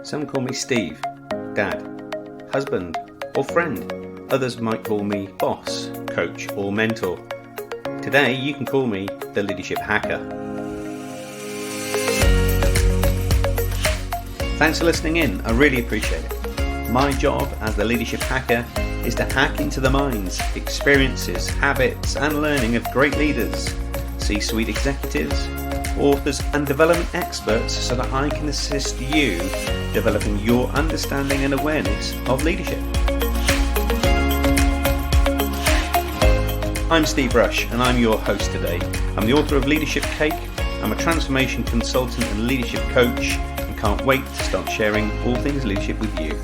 Some call me Steve, Dad, husband, or friend. Others might call me boss, coach, or mentor. Today you can call me the Leadership Hacker. Thanks for listening in, I really appreciate it. My job as the Leadership Hacker is to hack into the minds, experiences, habits and learning of great leaders, C-suite executives, authors and development experts so that I can assist you developing your understanding and awareness of leadership. I'm Steve Rush and I'm your host today. I'm the author of Leadership Cake, I'm a transformation consultant and leadership coach and can't wait to start sharing all things leadership with you.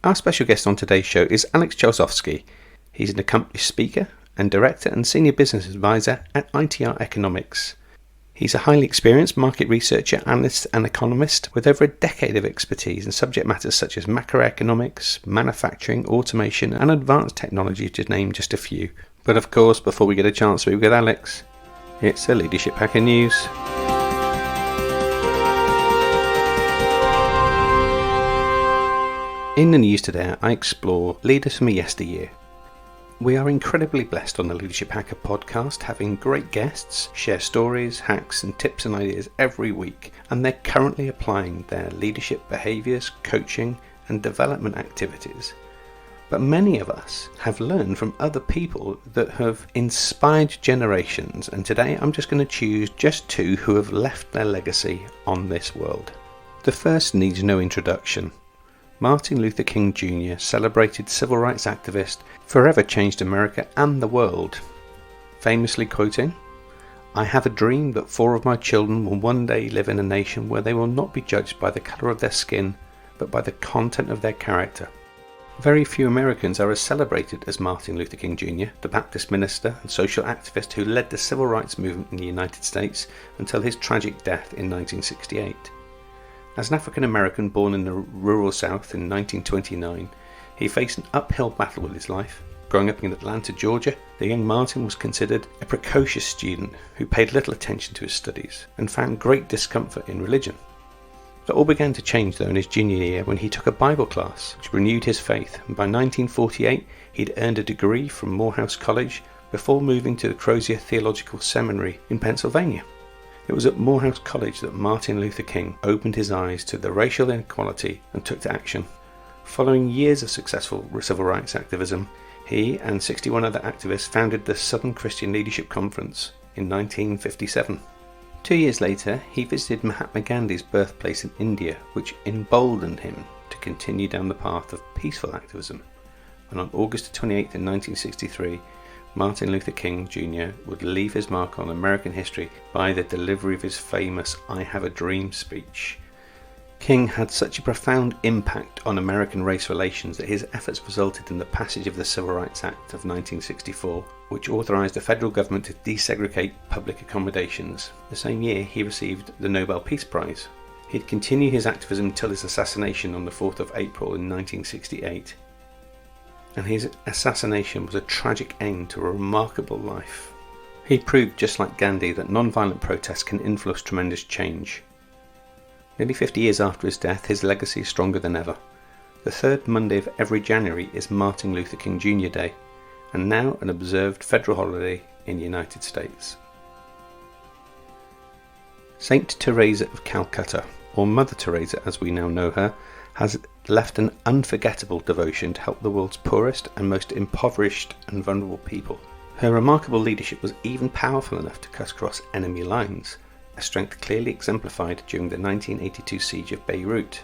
Our special guest on today's show is Alex Chausovsky. He's an accomplished speaker and director and senior business advisor at ITR Economics. He's a highly experienced market researcher, analyst and economist with over a decade of expertise in subject matters such as macroeconomics, manufacturing, automation and advanced technology, to name just a few. But of course, before we get a chance to speak with Alex, it's the Leadership Hacker News. In the news today, I explore leaders from yesteryear. We are incredibly blessed on the Leadership Hacker podcast, having great guests share stories, hacks and tips and ideas every week, and they're currently applying their leadership behaviours, coaching and development activities. But many of us have learned from other people that have inspired generations, and today I'm just going to choose just two who have left their legacy on this world. The first needs no introduction. Martin Luther King Jr., celebrated civil rights activist, forever changed America and the world, famously quoting, "I have a dream that 4 of my children will one day live in a nation where they will not be judged by the colour of their skin, but by the content of their character." Very few Americans are as celebrated as Martin Luther King Jr., the Baptist minister and social activist who led the civil rights movement in the United States until his tragic death in 1968. As an African American born in the rural South in 1929, he faced an uphill battle with his life. Growing up in Atlanta, Georgia, the young Martin was considered a precocious student who paid little attention to his studies and found great discomfort in religion. That all began to change though in his junior year when he took a Bible class which renewed his faith, and by 1948 he'd earned a degree from Morehouse College before moving to the Crozier Theological Seminary in Pennsylvania. It was at Morehouse College that Martin Luther King opened his eyes to the racial inequality and took to action. Following years of successful civil rights activism, he and 61 other activists founded the Southern Christian Leadership Conference in 1957. 2 years later, he visited Mahatma Gandhi's birthplace in India, which emboldened him to continue down the path of peaceful activism. And on August 28, 1963, Martin Luther King Jr. would leave his mark on American history by the delivery of his famous "I Have a Dream" speech. King had such a profound impact on American race relations that his efforts resulted in the passage of the Civil Rights Act of 1964, which authorized the federal government to desegregate public accommodations. The same year he received the Nobel Peace Prize. He'd continue his activism until his assassination on the 4th of April in 1968. And his assassination was a tragic end to a remarkable life. He proved, just like Gandhi, that non-violent protests can influence tremendous change. Nearly 50 years after his death, his legacy is stronger than ever. The third Monday of every January is Martin Luther King Jr. Day, and now an observed federal holiday in the United States. Saint Teresa of Calcutta, or Mother Teresa as we now know her, has left an unforgettable devotion to help the world's poorest and most impoverished and vulnerable people. Her remarkable leadership was even powerful enough to cut across enemy lines, a strength clearly exemplified during the 1982 siege of Beirut.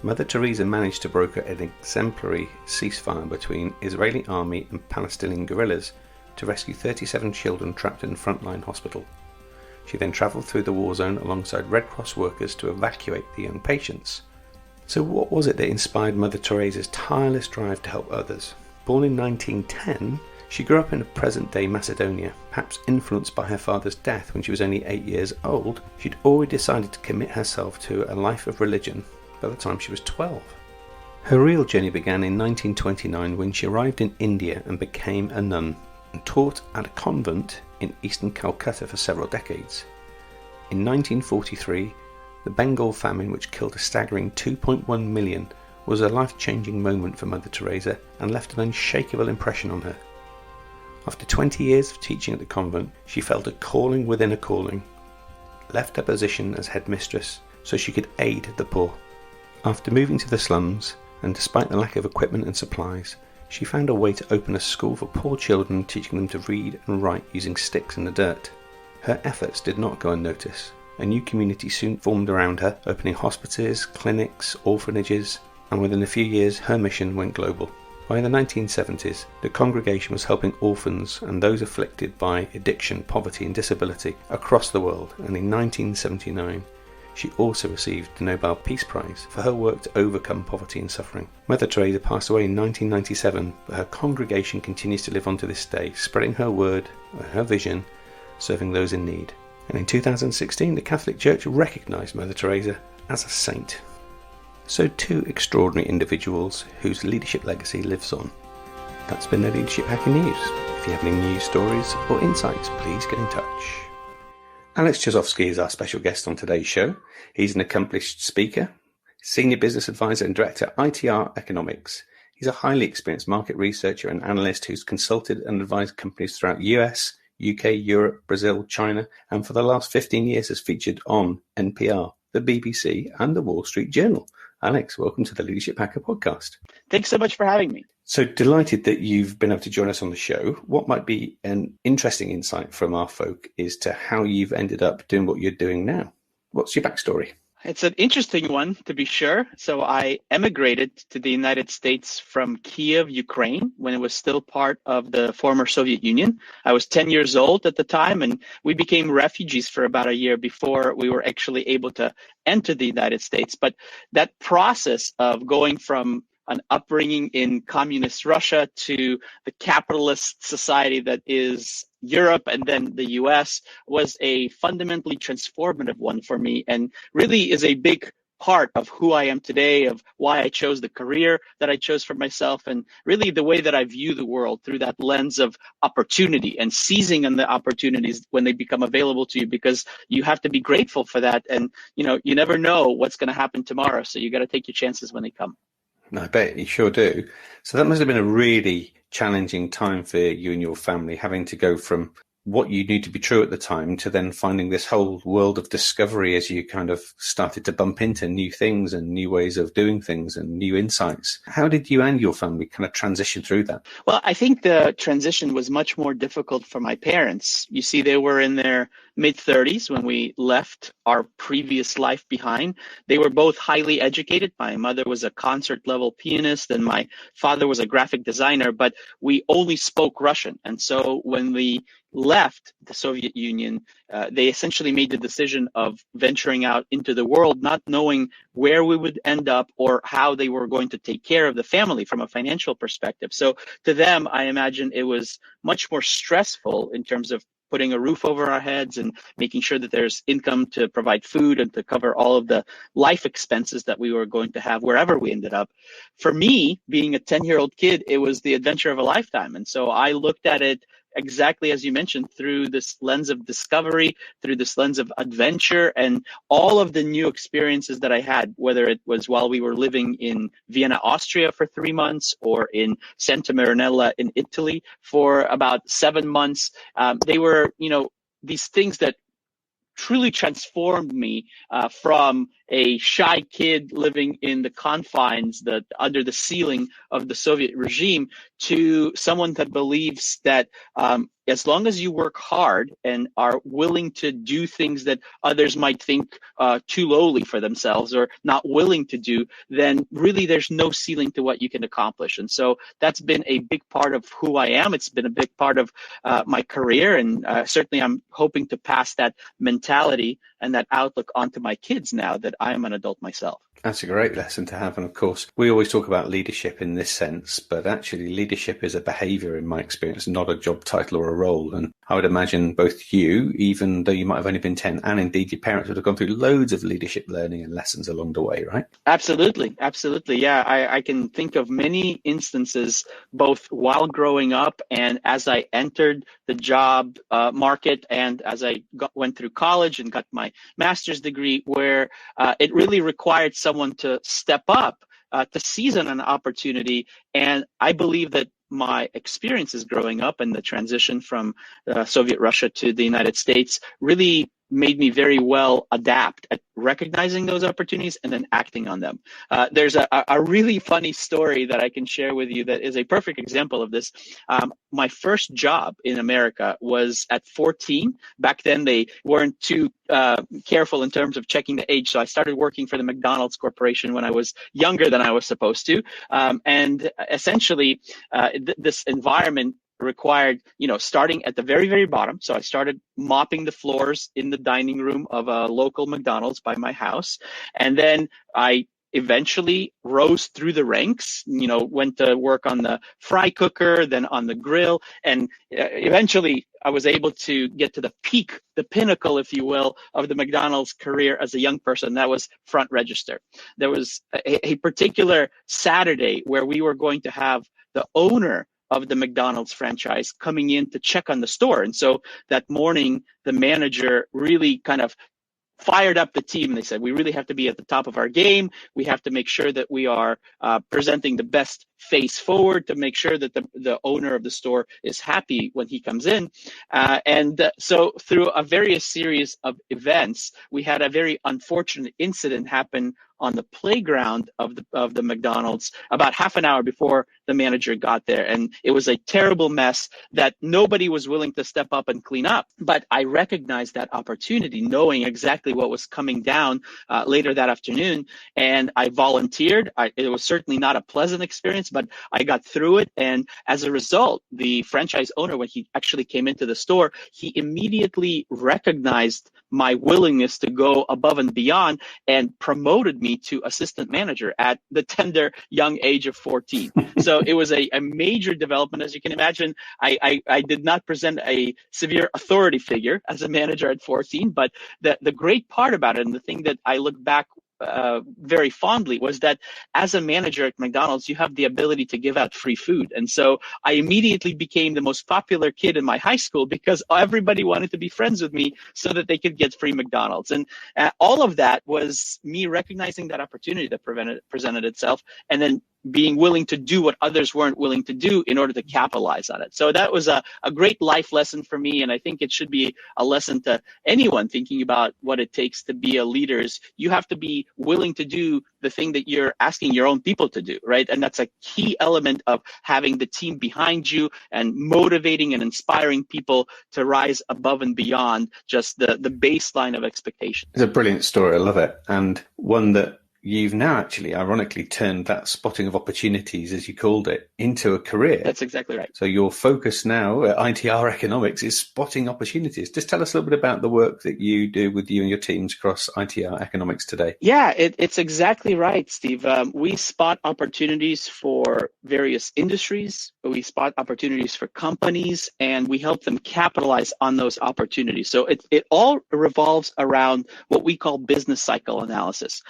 Mother Teresa managed to broker an exemplary ceasefire between Israeli army and Palestinian guerrillas to rescue 37 children trapped in a frontline hospital. She then travelled through the war zone alongside Red Cross workers to evacuate the young patients. So what was it that inspired Mother Teresa's tireless drive to help others? Born in 1910, she grew up in present-day Macedonia. Perhaps influenced by her father's death when she was only 8 years old, she'd already decided to commit herself to a life of religion by the time she was 12. Her real journey began in 1929 when she arrived in India and became a nun, and taught at a convent in eastern Calcutta for several decades. In 1943, the Bengal famine, which killed a staggering 2.1 million, was a life-changing moment for Mother Teresa and left an unshakable impression on her. After 20 years of teaching at the convent, she felt a calling within a calling, left her position as headmistress so she could aid the poor. After moving to the slums, and despite the lack of equipment and supplies, she found a way to open a school for poor children, teaching them to read and write using sticks in the dirt. Her efforts did not go unnoticed. A new community soon formed around her, opening hospices, clinics, orphanages, and within a few years her mission went global. By the 1970s, the congregation was helping orphans and those afflicted by addiction, poverty and disability across the world, and in 1979 she also received the Nobel Peace Prize for her work to overcome poverty and suffering. Mother Teresa passed away in 1997, but her congregation continues to live on to this day, spreading her word and her vision, serving those in need. And in 2016, the Catholic Church recognised Mother Teresa as a saint. So two extraordinary individuals whose leadership legacy lives on. That's been the Leadership Hacker News. If you have any news stories or insights, please get in touch. Alex Chausovsky is our special guest on today's show. He's an accomplished speaker, senior business advisor and director at ITR Economics. He's a highly experienced market researcher and analyst who's consulted and advised companies throughout US, UK, Europe, Brazil, China, and for the last 15 years has featured on NPR, the BBC, and the Wall Street Journal. Alex, welcome to the Leadership Hacker podcast. Thanks so much for having me. So delighted that you've been able to join us on the show. What might be an interesting insight from our folk is to how you've ended up doing what you're doing now. What's your backstory? It's an interesting one, to be sure. So I emigrated to the United States from Kiev, Ukraine, when it was still part of the former Soviet Union. I was 10 years old at the time, and we became refugees for about a year before we were actually able to enter the United States. But that process of going from an upbringing in communist Russia to the capitalist society that is Europe and then the US was a fundamentally transformative one for me, and really is a big part of who I am today, of why I chose the career that I chose for myself, and really the way that I view the world through that lens of opportunity and seizing on the opportunities when they become available to you, because you have to be grateful for that. And, you never know what's going to happen tomorrow. So you got to take your chances when they come. I bet you sure do. So that must have been a really challenging time for you and your family, having to go from what you knew to be true at the time to then finding this whole world of discovery as you kind of started to bump into new things and new ways of doing things and new insights. How did you and your family kind of transition through that? Well, I think the transition was much more difficult for my parents. You see, they were in their mid-30s when we left our previous life behind. They were both highly educated. My mother was a concert-level pianist and my father was a graphic designer, but we only spoke Russian. And so when we left the Soviet Union, they essentially made the decision of venturing out into the world, not knowing where we would end up or how they were going to take care of the family from a financial perspective. So to them, I imagine it was much more stressful in terms of putting a roof over our heads and making sure that there's income to provide food and to cover all of the life expenses that we were going to have wherever we ended up. For me, being a 10-year-old kid, it was the adventure of a lifetime. And so I looked at it exactly as you mentioned, through this lens of discovery, through this lens of adventure, and all of the new experiences that I had, whether it was while we were living in Vienna, Austria for 3 months, or in Santa Marinella in Italy for about 7 months. They were, these things that truly transformed me from a shy kid living in the confines, under the ceiling of the Soviet regime, to someone that believes that as long as you work hard and are willing to do things that others might think too lowly for themselves or not willing to do, then really there's no ceiling to what you can accomplish. And so that's been a big part of who I am. It's been a big part of my career. And certainly I'm hoping to pass that mentality and that outlook onto my kids now that I'm an adult myself. That's a great lesson to have. And of course, we always talk about leadership in this sense, but actually leadership is a behavior in my experience, not a job title or a role. And I would imagine both you, even though you might have only been 10, and indeed your parents would have gone through loads of leadership learning and lessons along the way, right? Absolutely. Absolutely. Yeah, I can think of many instances, both while growing up and as I entered the job market and as I went through college and got my master's degree, where it really required someone to step up to seize on an opportunity. And I believe that my experiences growing up and the transition from Soviet Russia to the United States really made me very well adapt at recognizing those opportunities and then acting on them. There's a really funny story that I can share with you that is a perfect example of this. My first job in America was at 14. Back then, they weren't too careful in terms of checking the age. So I started working for the McDonald's Corporation when I was younger than I was supposed to. And essentially, this environment required, starting at the very, very bottom. So I started mopping the floors in the dining room of a local McDonald's by my house. And then I eventually rose through the ranks, went to work on the fry cooker, then on the grill. And eventually I was able to get to the peak, the pinnacle, if you will, of the McDonald's career as a young person. That was front register. There was a particular Saturday where we were going to have the owner of the McDonald's franchise coming in to check on the store. And so that morning, the manager really kind of fired up the team. They said, we really have to be at the top of our game. We have to make sure that we are presenting the best face forward to make sure that the owner of the store is happy when he comes in. So through a various series of events, we had a very unfortunate incident happen on the playground of the McDonald's about half an hour before the manager got there. And it was a terrible mess that nobody was willing to step up and clean up. But I recognized that opportunity, knowing exactly what was coming down later that afternoon. And I volunteered. It was certainly not a pleasant experience, but I got through it. And as a result, the franchise owner, when he actually came into the store, he immediately recognized my willingness to go above and beyond and promoted me to assistant manager at the tender young age of 14. So it was a major development. As you can imagine, I did not present a severe authority figure as a manager at 14, but the great part about it, and the thing that I look back very fondly, was that as a manager at McDonald's, you have the ability to give out free food. And so I immediately became the most popular kid in my high school because everybody wanted to be friends with me so that they could get free McDonald's. And all of that was me recognizing that opportunity that presented itself, and then being willing to do what others weren't willing to do in order to capitalize on it. So that was a great life lesson for me. And I think it should be a lesson to anyone thinking about what it takes to be a leader. Is you have to be willing to do the thing that you're asking your own people to do, right? And that's a key element of having the team behind you and motivating and inspiring people to rise above and beyond just the baseline of expectations. It's a brilliant story. I love it. And one that you've now actually, ironically, turned that spotting of opportunities, as you called it, into a career. That's exactly right. So your focus now at ITR Economics is spotting opportunities. Just tell us a little bit about the work that you do with you and your teams across ITR Economics today. Yeah, it's exactly right, Steve. We spot opportunities for various industries. We spot opportunities for companies, and we help them capitalize on those opportunities. So it all revolves around what we call business cycle analysis.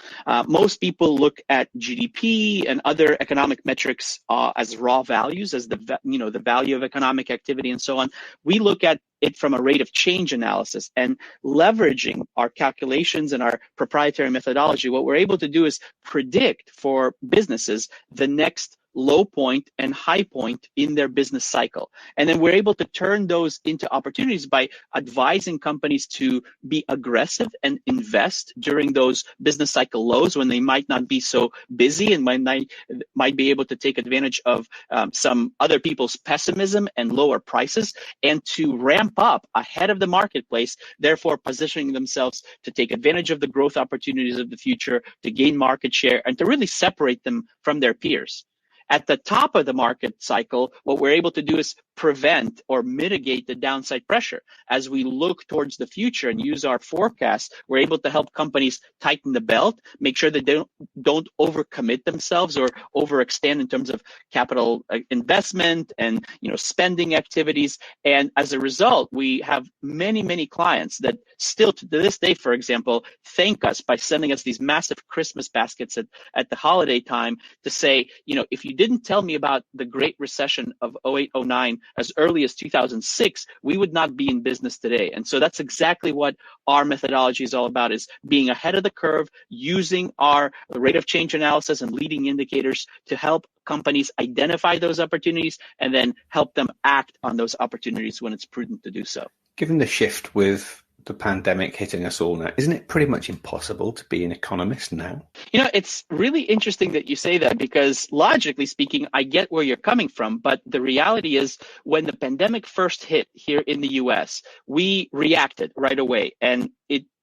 Most people look at GDP and other economic metrics as raw values, as the value of economic activity and so on. We look at it from a rate of change analysis, and leveraging our calculations and our proprietary methodology. What we're able to do is predict for businesses the next low point and high point in their business cycle. And then we're able to turn those into opportunities by advising companies to be aggressive and invest during those business cycle lows when they might not be so busy and might be able to take advantage of some other people's pessimism and lower prices, and to ramp up ahead of the marketplace, therefore positioning themselves to take advantage of the growth opportunities of the future, to gain market share, and to really separate them from their peers. At the top of the market cycle, what we're able to do is prevent or mitigate the downside pressure. As we look towards the future and use our forecasts, we're able to help companies tighten the belt, make sure that they don't overcommit themselves or overextend in terms of capital investment and spending activities. And as a result, we have many clients that still to this day, for example, thank us by sending us these massive Christmas baskets at the holiday time to say, if you didn't tell me about the Great Recession of 08-09 as early as 2006, we would not be in business today. And so that's exactly what our methodology is all about, is being ahead of the curve, using our rate of change analysis and leading indicators to help companies identify those opportunities and then help them act on those opportunities when it's prudent to do so. Given the shift with the pandemic hitting us all now, isn't it pretty much impossible to be an economist now? It's really interesting that you say that, because logically speaking, I get where you're coming from. But the reality is, when the pandemic first hit here in the US, we reacted right away. And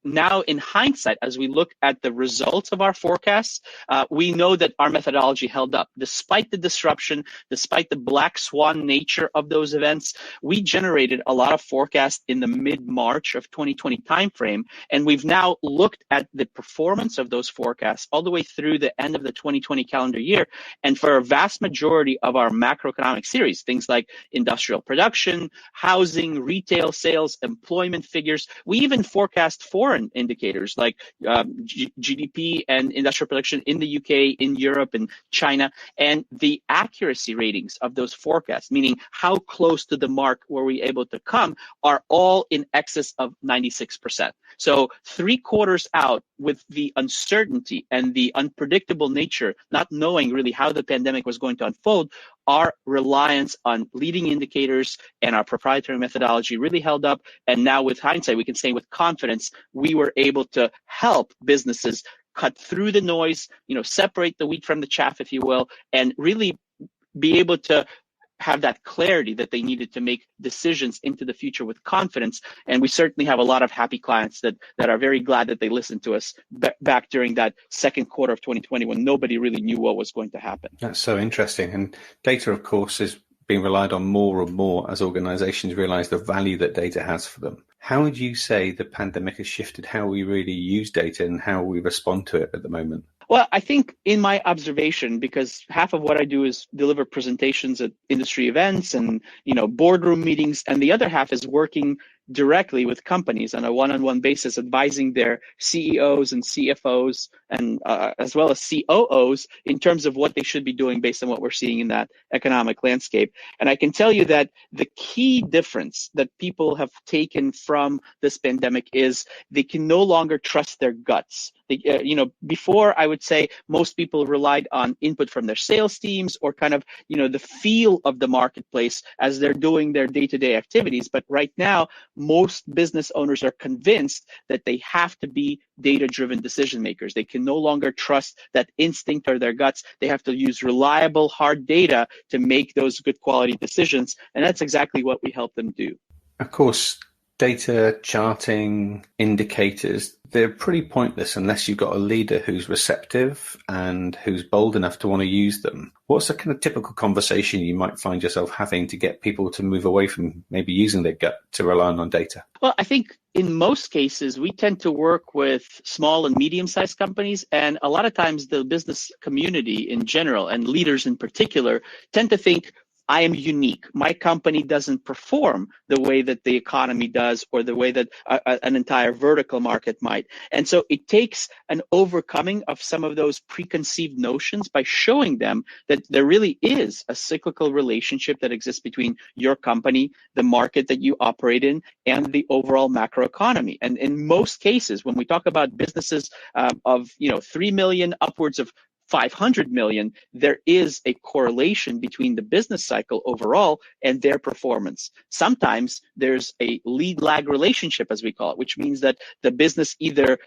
now, in hindsight, as we look at the results of our forecasts, we know that our methodology held up. Despite the disruption, despite the black swan nature of those events, we generated a lot of forecasts in the mid-March of 2020 timeframe, and we've now looked at the performance of those forecasts all the way through the end of the 2020 calendar year. And for a vast majority of our macroeconomic series, things like industrial production, housing, retail sales, employment figures, we even forecast foreign indicators like GDP and industrial production in the UK, in Europe, and China. And the accuracy ratings of those forecasts, meaning how close to the mark were we able to come, are all in excess of 96%. So 3 quarters out, with the uncertainty and the unpredictable nature, not knowing really how the pandemic was going to unfold, our reliance on leading indicators and our proprietary methodology really held up. And now with hindsight, we can say with confidence, we were able to help businesses cut through the noise, separate the wheat from the chaff, if you will, and really be able to have that clarity that they needed to make decisions into the future with confidence. And we certainly have a lot of happy clients that are very glad that they listened to us back during that second quarter of 2020 when nobody really knew what was going to happen. That's so interesting. And data, of course, is being relied on more and more as organizations realize the value that data has for them. How would you say the pandemic has shifted how we really use data and how we respond to it at the moment? Well, I think in my observation, because half of what I do is deliver presentations at industry events and, boardroom meetings, and the other half is working directly with companies on a one-on-one basis, advising their CEOs and CFOs and as well as COOs in terms of what they should be doing based on what we're seeing in that economic landscape. And I can tell you that the key difference that people have taken from this pandemic is they can no longer trust their guts. Before, I would say most people relied on input from their sales teams or kind of, the feel of the marketplace as they're doing their day-to-day activities. But right now, most business owners are convinced that they have to be data-driven decision makers. They can no longer trust that instinct or their guts. They have to use reliable, hard data to make those good quality decisions. And that's exactly what we help them do. Of course, data, charting, indicators, they're pretty pointless unless you've got a leader who's receptive and who's bold enough to want to use them. What's a kind of typical conversation you might find yourself having to get people to move away from maybe using their gut to relying on data? Well, I think in most cases, we tend to work with small and medium-sized companies, and a lot of times the business community in general and leaders in particular tend to think, I am unique. My company doesn't perform the way that the economy does or the way that an entire vertical market might. And so it takes an overcoming of some of those preconceived notions by showing them that there really is a cyclical relationship that exists between your company, the market that you operate in, and the overall macroeconomy. And in most cases, when we talk about businesses of 3 million upwards of 500 million, there is a correlation between the business cycle overall and their performance. Sometimes there's a lead-lag relationship, as we call it, which means that the business either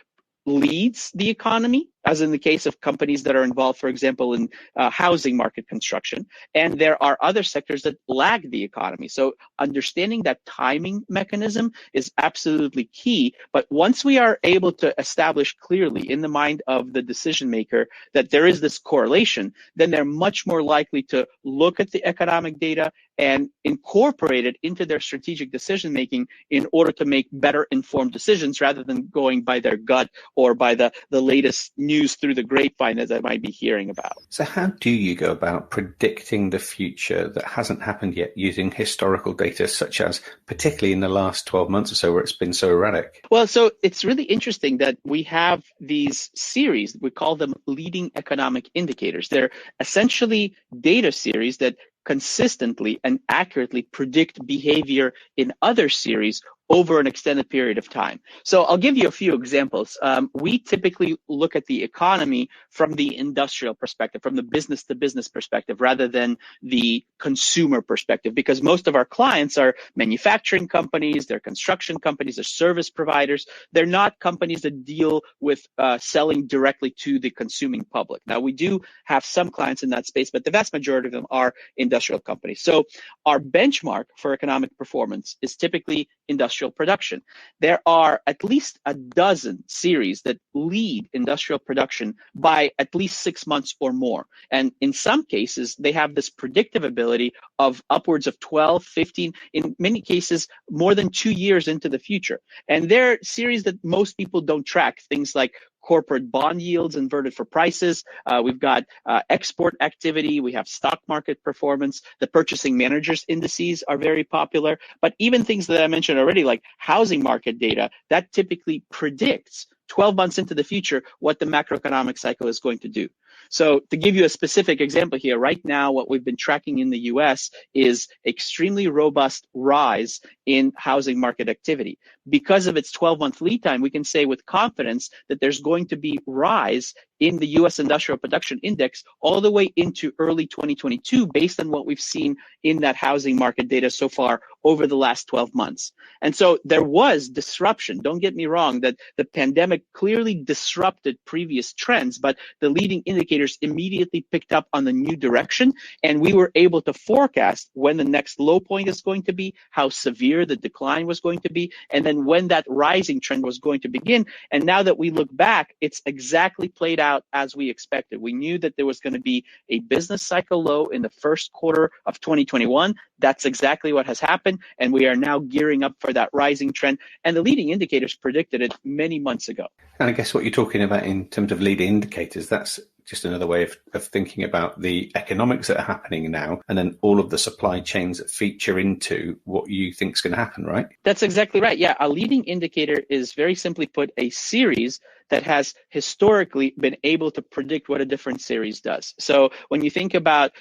leads the economy as in the case of companies that are involved, for example, in housing market construction. And there are other sectors that lag the economy. So understanding that timing mechanism is absolutely key. But once we are able to establish clearly in the mind of the decision maker that there is this correlation, then they're much more likely to look at the economic data and incorporate it into their strategic decision making in order to make better informed decisions rather than going by their gut or by the latest news through the grapevine that they might be hearing about. So how do you go about predicting the future that hasn't happened yet using historical data, such as particularly in the last 12 months or so where it's been so erratic? Well, so it's really interesting that we have these series. We call them leading economic indicators. They're essentially data series that consistently and accurately predict behavior in other series over an extended period of time. So I'll give you a few examples. We typically look at the economy from the industrial perspective, from the business to business perspective, rather than the consumer perspective, because most of our clients are manufacturing companies, they're construction companies, they're service providers. They're not companies that deal with selling directly to the consuming public. Now, we do have some clients in that space, but the vast majority of them are industrial companies. So our benchmark for economic performance is typically industrial production. There are at least a dozen series that lead industrial production by at least 6 months or more. And in some cases, they have this predictive ability of upwards of 12, 15, in many cases, more than 2 years into the future. And they're series that most people don't track, things like corporate bond yields inverted for prices. We've got export activity. We have stock market performance. The purchasing managers indices are very popular. But even things that I mentioned already, like housing market data, that typically predicts 12 months into the future what the macroeconomic cycle is going to do. So to give you a specific example here, right now, what we've been tracking in the US is extremely robust rise in housing market activity. Because of its 12-month lead time, we can say with confidence that there's going to be rise in the US Industrial Production Index all the way into early 2022 based on what we've seen in that housing market data so far over the last 12 months. And so there was disruption. Don't get me wrong that the pandemic clearly disrupted previous trends, but the leading indicators immediately picked up on the new direction, and we were able to forecast when the next low point is going to be, how severe the decline was going to be, and then when that rising trend was going to begin. And now that we look back, it's exactly played out as we expected. We knew that there was going to be a business cycle low in the first quarter of 2021. That's exactly what has happened, and we are now gearing up for that rising trend. And the leading indicators predicted it many months ago. And I guess what you're talking about in terms of leading indicators, that's just another way of thinking about the economics that are happening now, and then all of the supply chains that feature into what you think is going to happen, right? That's exactly right. Yeah, a leading indicator is, very simply put, a series that has historically been able to predict what a different series does. So when you think about,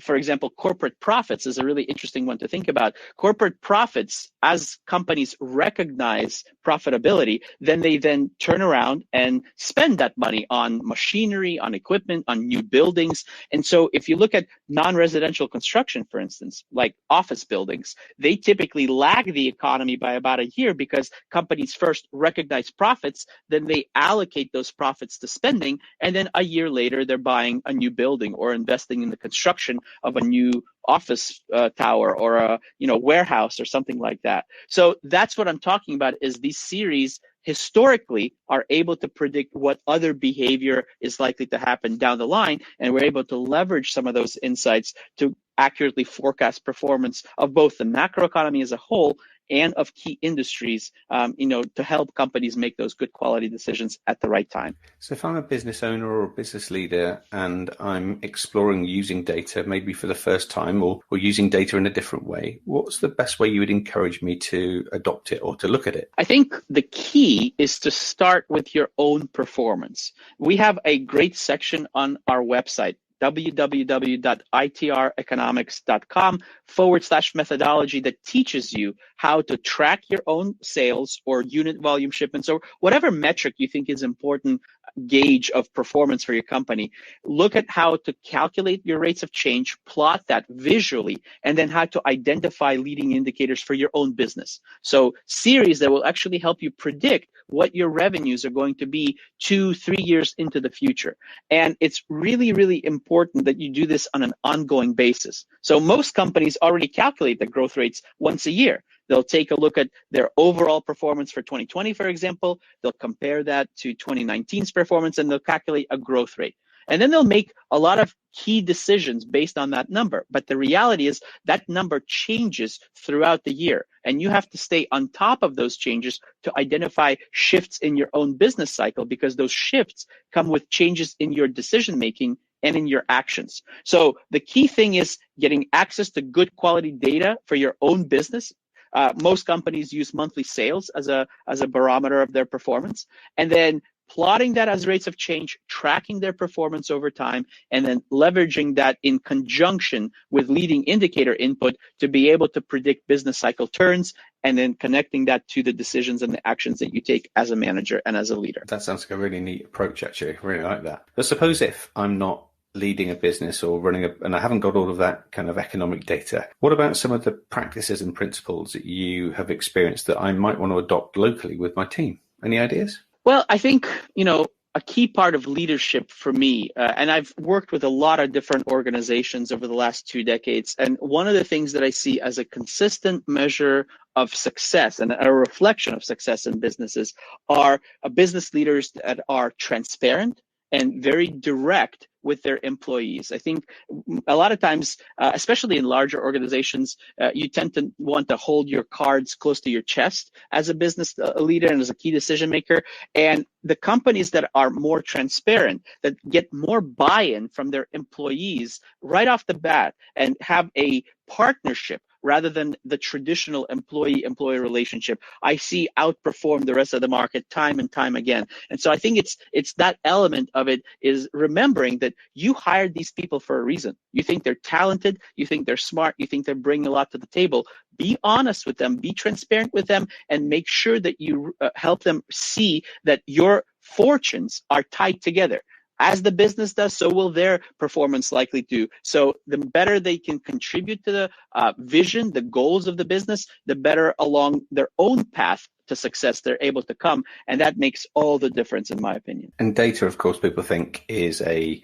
for example, corporate profits is a really interesting one to think about. Corporate profits, as companies recognize profitability, then they then turn around and spend that money on machinery, on equipment, on new buildings. And so if you look at non-residential construction, for instance, like office buildings, they typically lag the economy by about a year because companies first recognize profits, then they allocate those profits to spending, and then a year later they're buying a new building or investing in the construction of a new office tower or a warehouse or something like that. So that's what I'm talking about, is these series historically are able to predict what other behavior is likely to happen down the line, and we're able to leverage some of those insights to accurately forecast performance of both the macroeconomy as a whole and of key industries, to help companies make those good quality decisions at the right time. So if I'm a business owner or a business leader and I'm exploring using data maybe for the first time or using data in a different way, what's the best way you would encourage me to adopt it or to look at it? I think the key is to start with your own performance. We have a great section on our website, www.itreconomics.com/methodology, that teaches you how to track your own sales or unit volume shipments or whatever metric you think is important gauge of performance for your company. Look at how to calculate your rates of change, plot that visually, and then how to identify leading indicators for your own business. So series that will actually help you predict what your revenues are going to be 2-3 years into the future. And it's really, really important that you do this on an ongoing basis. So most companies already calculate the growth rates once a year. They'll take a look at their overall performance for 2020, for example. They'll compare that to 2019's performance, and they'll calculate a growth rate. And then they'll make a lot of key decisions based on that number. But the reality is that number changes throughout the year. And you have to stay on top of those changes to identify shifts in your own business cycle, because those shifts come with changes in your decision making and in your actions. So the key thing is getting access to good quality data for your own business. Most companies use monthly sales as a barometer of their performance, and then plotting that as rates of change, tracking their performance over time, and then leveraging that in conjunction with leading indicator input to be able to predict business cycle turns, and then connecting that to the decisions and the actions that you take as a manager and as a leader. That sounds like a really neat approach, actually. I really like that. But suppose if I'm not leading a business or and I haven't got all of that kind of economic data, what about some of the practices and principles that you have experienced that I might want to adopt locally with my team? Any ideas? Well, I think, a key part of leadership for me, and I've worked with a lot of different organizations over the last 2 decades, and one of the things that I see as a consistent measure of success and a reflection of success in businesses are business leaders that are transparent and very direct with their employees. I think a lot of times, especially in larger organizations, you tend to want to hold your cards close to your chest as a business leader and as a key decision maker. And the companies that are more transparent, that get more buy-in from their employees right off the bat and have a partnership rather than the traditional employee-employee relationship, I see outperform the rest of the market time and time again. And so I think it's that element of it, is remembering that you hired these people for a reason. You think they're talented, you think they're smart, you think they're bringing a lot to the table. Be honest with them, be transparent with them, and make sure that you help them see that your fortunes are tied together. As the business does, so will their performance likely do. So the better they can contribute to the vision, the goals of the business, the better along their own path to success they're able to come. And that makes all the difference, in my opinion. And data, of course, people think is a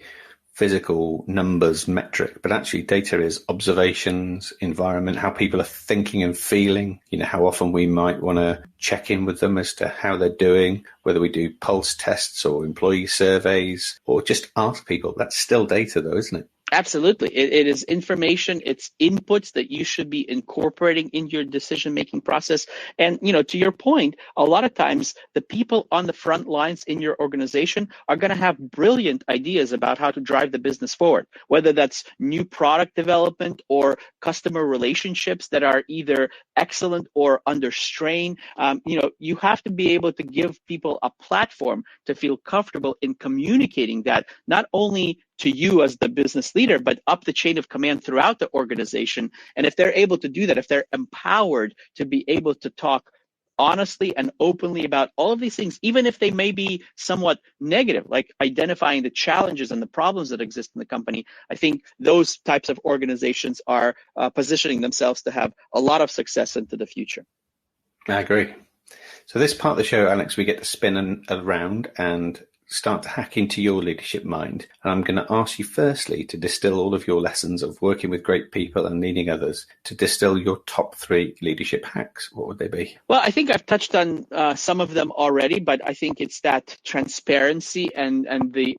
physical numbers metric, but actually data is observations, environment, how people are thinking and feeling, how often we might want to check in with them as to how they're doing, whether we do pulse tests or employee surveys or just ask people. That's still data though, isn't it? Absolutely. It is information, it's inputs that you should be incorporating in your decision-making process. And, to your point, a lot of times the people on the front lines in your organization are going to have brilliant ideas about how to drive the business forward, whether that's new product development or customer relationships that are either excellent or under strain. You have to be able to give people a platform to feel comfortable in communicating that, not only to you as the business leader, but up the chain of command throughout the organization. And if they're able to do that, if they're empowered to be able to talk honestly and openly about all of these things, even if they may be somewhat negative, like identifying the challenges and the problems that exist in the company, I think those types of organizations are positioning themselves to have a lot of success into the future. I agree. So this part of the show, Alex, we get to spin around and start to hack into your leadership mind. And I'm going to ask you firstly to distill all of your lessons of working with great people and leading others, to distill your top 3 leadership hacks. What would they be? Well, I think I've touched on some of them already, but I think it's that transparency and the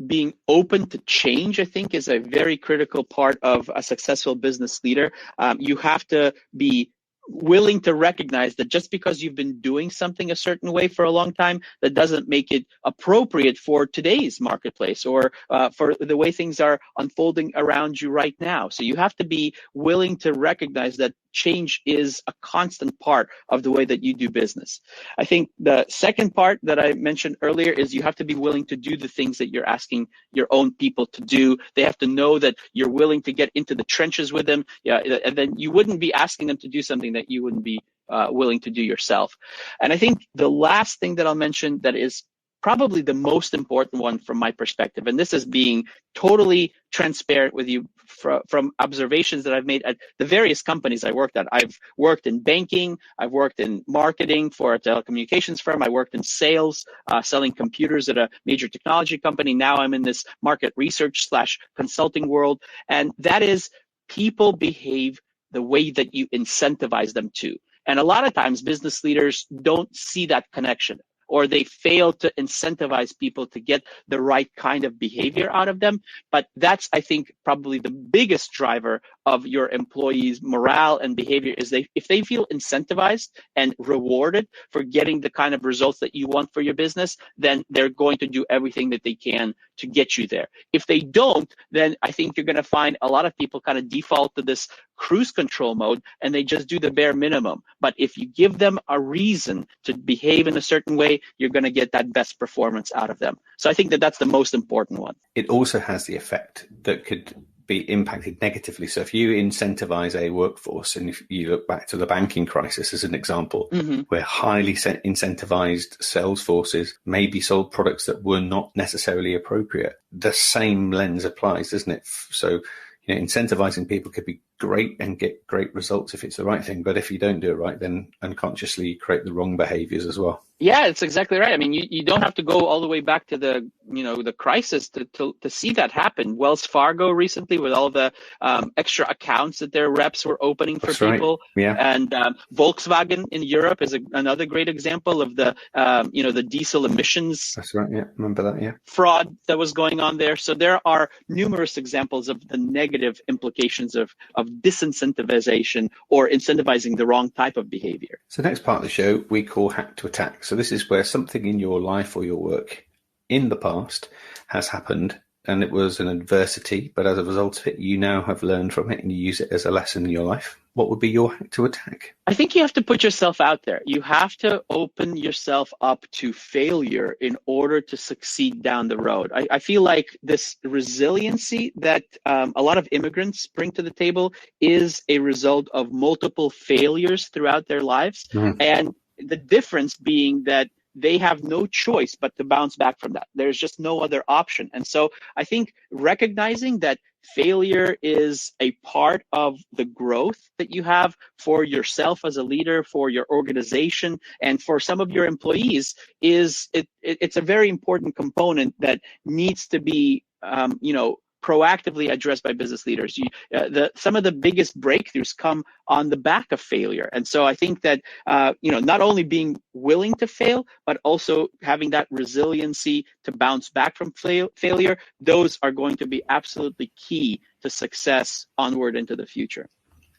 being open to change, I think, is a very critical part of a successful business leader. You have to be willing to recognize that just because you've been doing something a certain way for a long time, that doesn't make it appropriate for today's marketplace or for the way things are unfolding around you right now. So you have to be willing to recognize that change is a constant part of the way that you do business. I think the second part that I mentioned earlier is you have to be willing to do the things that you're asking your own people to do. They have to know that you're willing to get into the trenches with them. And then you wouldn't be asking them to do something that you wouldn't be willing to do yourself. And I think the last thing that I'll mention that is probably the most important one from my perspective, and this is being totally transparent with you from observations that I've made at the various companies I worked at. I've worked in banking, I've worked in marketing for a telecommunications firm, I worked in sales, selling computers at a major technology company. Now I'm in this market research / consulting world, and that is people behave the way that you incentivize them to. And a lot of times business leaders don't see that connection, or they fail to incentivize people to get the right kind of behavior out of them. But that's, I think, probably the biggest driver of your employees' morale and behavior is if they feel incentivized and rewarded for getting the kind of results that you want for your business, then they're going to do everything that they can to get you there. If they don't, then I think you're going to find a lot of people kind of default to this cruise control mode and they just do the bare minimum. But if you give them a reason to behave in a certain way, you're going to get that best performance out of them. So I think that that's the most important one. It also has the effect that could be impacted negatively. So if you incentivize a workforce, and if you look back to the banking crisis as an example, where highly incentivized sales forces maybe sold products that were not necessarily appropriate, the same lens applies, doesn't it? So, incentivizing people could be great and get great results if it's the right thing. But if you don't do it right, then unconsciously you create the wrong behaviors as well. Yeah, it's exactly right. I mean, you don't have to go all the way back to the crisis to see that happen. Wells Fargo recently, with all the extra accounts that their reps were opening for people. Right. Yeah. And Volkswagen in Europe is another great example of the the diesel emissions. That's right. Yeah, remember that. Yeah. Fraud that was going on there. So there are numerous examples of the negative implications of disincentivization or incentivizing the wrong type of behavior. So next part of the show we call Hack to Attack. So this is where something in your life or your work in the past has happened and it was an adversity, but as a result of it, you now have learned from it and you use it as a lesson in your life. What would be your hack to attack? I think you have to put yourself out there. You have to open yourself up to failure in order to succeed down the road. I feel like this resiliency that a lot of immigrants bring to the table is a result of multiple failures throughout their lives. And the difference being that they have no choice but to bounce back from that. There's just no other option. And so I think recognizing that failure is a part of the growth that you have for yourself as a leader, for your organization, and for some of your employees it's a very important component that needs to be proactively addressed by business leaders. Some of the biggest breakthroughs come on the back of failure. And so I think that, not only being willing to fail, but also having that resiliency to bounce back from failure, those are going to be absolutely key to success onward into the future.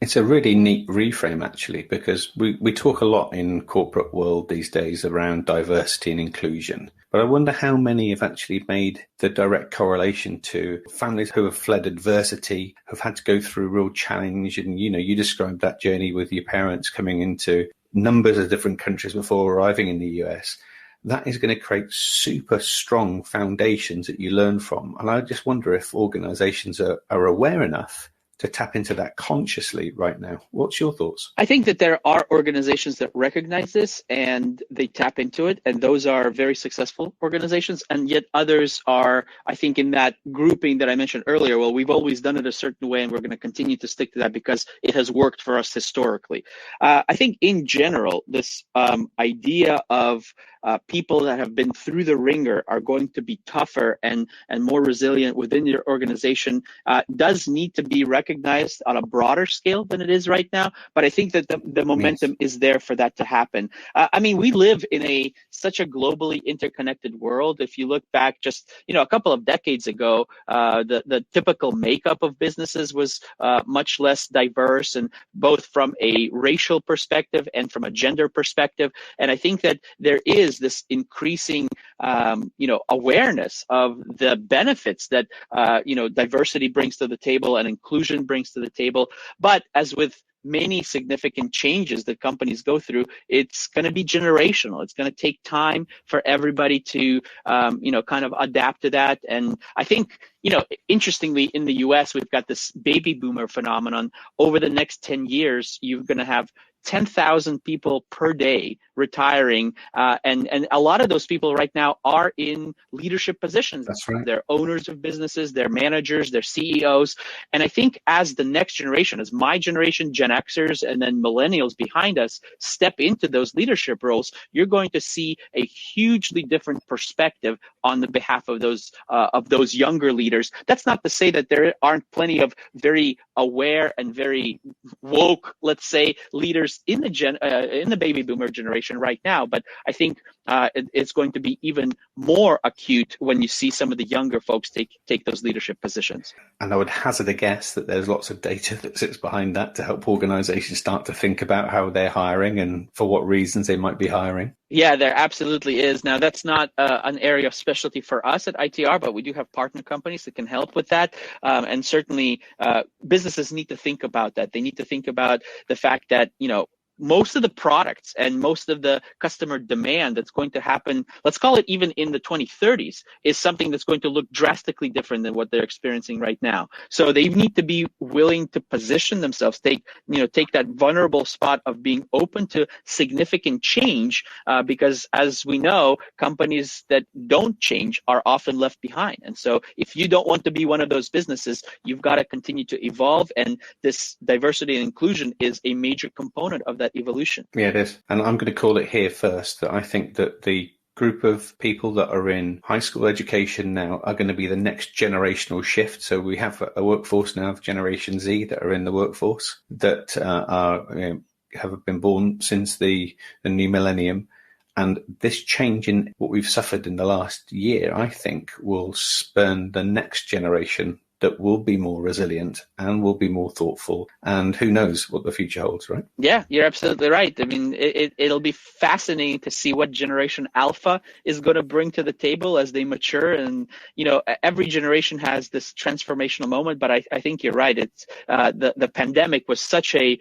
It's a really neat reframe, actually, because we talk a lot in corporate world these days around diversity and inclusion. But I wonder how many have actually made the direct correlation to families who have fled adversity, have had to go through real challenge. And, you described that journey with your parents coming into numbers of different countries before arriving in the US. That is going to create super strong foundations that you learn from. And I just wonder if organizations are aware enough to tap into that consciously right now. What's your thoughts? I think that there are organizations that recognize this and they tap into it, and those are very successful organizations. And yet others are, I think, in that grouping that I mentioned earlier. Well, we've always done it a certain way and we're going to continue to stick to that because it has worked for us historically. I think in general, this idea of people that have been through the ringer are going to be tougher and more resilient within your organization does need to be recognized on a broader scale than it is right now. But I think that the momentum is there for that to happen. We live in such a globally interconnected world. If you look back just, a couple of decades ago, the typical makeup of businesses was much less diverse, and both from a racial perspective and from a gender perspective. And I think that there is this increasing, awareness of the benefits that, diversity brings to the table and inclusion brings to the table. But as with many significant changes that companies go through, it's going to be generational. It's going to take time for everybody to, kind of adapt to that. And I think, interestingly, in the US, we've got this baby boomer phenomenon. Over the next 10 years, you're going to have 10,000 people per day retiring, and a lot of those people right now are in leadership positions. That's right. They're owners of businesses, they're managers, they're CEOs. And I think as the next generation, as my generation, Gen Xers, and then millennials behind us step into those leadership roles, you're going to see a hugely different perspective on the behalf of those younger leaders. That's not to say that there aren't plenty of very aware and very woke, let's say, leaders in the baby boomer generation right now. But I think it's going to be even more acute when you see some of the younger folks take those leadership positions. And I would hazard a guess that there's lots of data that sits behind that to help organizations start to think about how they're hiring and for what reasons they might be hiring. Yeah, there absolutely is. Now, that's not an area of specialty for us at ITR, but we do have partner companies that can help with that. And certainly businesses need to think about that. They need to think about the fact that, most of the products and most of the customer demand that's going to happen, let's call it even in the 2030s, is something that's going to look drastically different than what they're experiencing right now. So they need to be willing to position themselves, take that vulnerable spot of being open to significant change, because as we know, companies that don't change are often left behind. And so if you don't want to be one of those businesses, you've got to continue to evolve. And this diversity and inclusion is a major component of that evolution. Yeah, it is. And I'm going to call it here first that I think that the group of people that are in high school education now are going to be the next generational shift. So we have a workforce now of Generation Z that are in the workforce that have been born since the new millennium. And this change in what we've suffered in the last year, I think, will spurn the next generation that will be more resilient and will be more thoughtful. And who knows what the future holds, right? Yeah, you're absolutely right. I mean, it'll be fascinating to see what Generation Alpha is going to bring to the table as they mature. And, every generation has this transformational moment. But I think you're right. It's the pandemic was such a,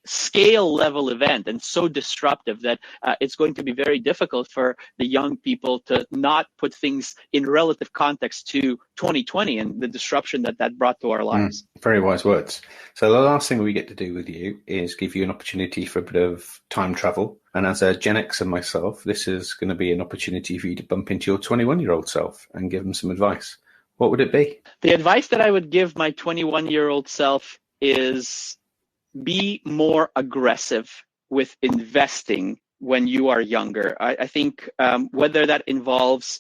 scale level event and so disruptive that it's going to be very difficult for the young people to not put things in relative context to 2020 and the disruption that brought to our lives. Very wise words. So the last thing we get to do with you is give you an opportunity for a bit of time travel. And as a Gen Xer myself, this is going to be an opportunity for you to bump into your 21-year-old self and give them some advice. What would it be? The advice that I would give my 21-year-old self is be more aggressive with investing when you are younger. I think whether that involves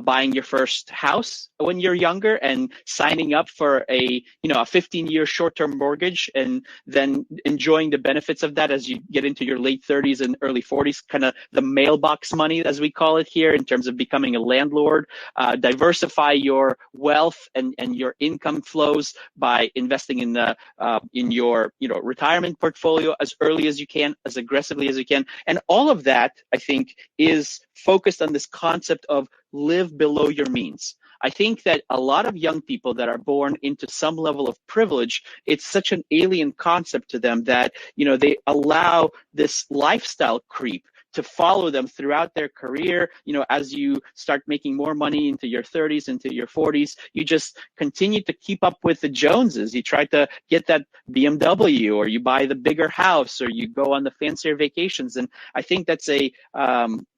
buying your first house when you're younger and signing up for a 15-year short-term mortgage and then enjoying the benefits of that as you get into your late 30s and early 40s, kind of the mailbox money, as we call it here, in terms of becoming a landlord. Diversify your wealth and your income flows by investing in your retirement portfolio as early as you can, as aggressively as you can. And all of that, I think, is focused on this concept of live below your means. I think that a lot of young people that are born into some level of privilege, it's such an alien concept to them that, they allow this lifestyle creep to follow them throughout their career. As you start making more money into your 30s, into your 40s, you just continue to keep up with the Joneses. You try to get that BMW, or you buy the bigger house, or you go on the fancier vacations. And I think that's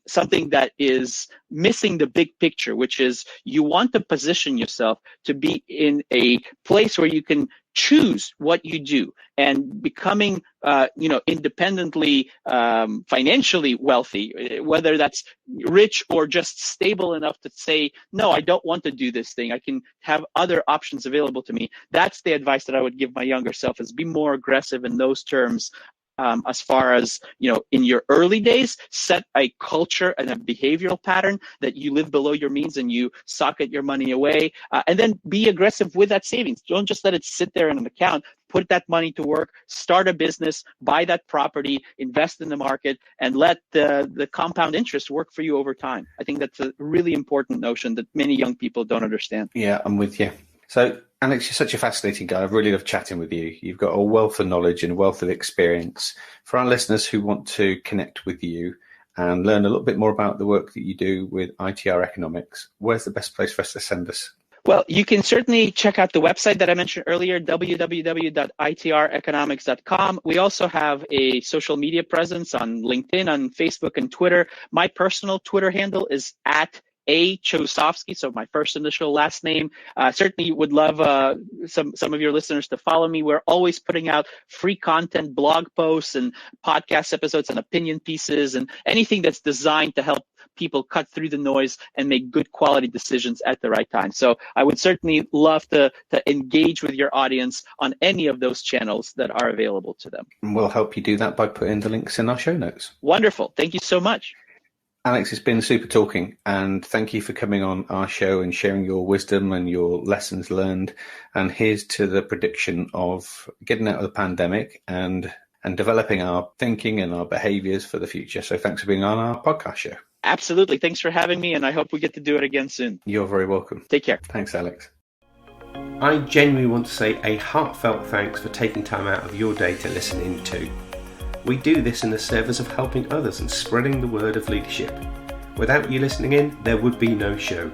something that is missing the big picture, which is you want to position yourself to be in a place where you can choose what you do, and becoming independently financially wealthy, whether that's rich or just stable enough to say, no, I don't want to do this thing, I can have other options available to me. That's the advice that I would give my younger self, is be more aggressive in those terms. As far as, in your early days, set a culture and a behavioral pattern that you live below your means and you socket your money away, and then be aggressive with that savings. Don't just let it sit there in an account. Put that money to work, start a business, buy that property, invest in the market, and let the compound interest work for you over time. I think that's a really important notion that many young people don't understand. Yeah, I'm with you. So, Alex, you're such a fascinating guy. I've really loved chatting with you. You've got a wealth of knowledge and a wealth of experience. For our listeners who want to connect with you and learn a little bit more about the work that you do with ITR Economics, where's the best place for us to send us? Well, you can certainly check out the website that I mentioned earlier, www.itreconomics.com. We also have a social media presence on LinkedIn, on Facebook, and Twitter. My personal Twitter handle is at Chausovsky, so my first initial last name. Certainly would love some of your listeners to follow me. We're always putting out free content, blog posts and podcast episodes and opinion pieces and anything that's designed to help people cut through the noise and make good quality decisions at the right time. So I would certainly love to engage with your audience on any of those channels that are available to them. And we'll help you do that by putting the links in our show notes. Wonderful. Thank you so much. Alex, it's been super talking, and thank you for coming on our show and sharing your wisdom and your lessons learned. And here's to the prediction of getting out of the pandemic and developing our thinking and our behaviors for the future. So thanks for being on our podcast show. Absolutely. Thanks for having me, and I hope we get to do it again soon. You're very welcome. Take care. Thanks, Alex. I genuinely want to say a heartfelt thanks for taking time out of your day to listen in too. We do this in the service of helping others and spreading the word of leadership. Without you listening in, there would be no show.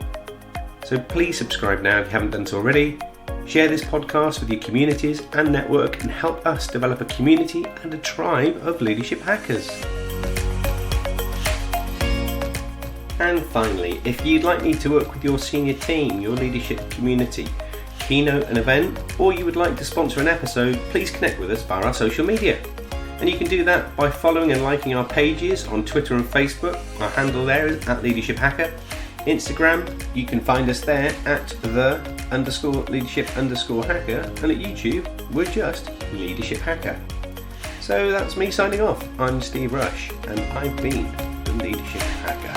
So please subscribe now if you haven't done so already. Share this podcast with your communities and network and help us develop a community and a tribe of leadership hackers. And finally, if you'd like me to work with your senior team, your leadership community, keynote an event, or you would like to sponsor an episode, please connect with us via our social media. And you can do that by following and liking our pages on Twitter and Facebook. Our handle there is @LeadershipHacker. Instagram, you can find us there at @the_leadership_hacker. And at YouTube, we're just Leadership Hacker. So that's me signing off. I'm Steve Rush, and I've been the Leadership Hacker.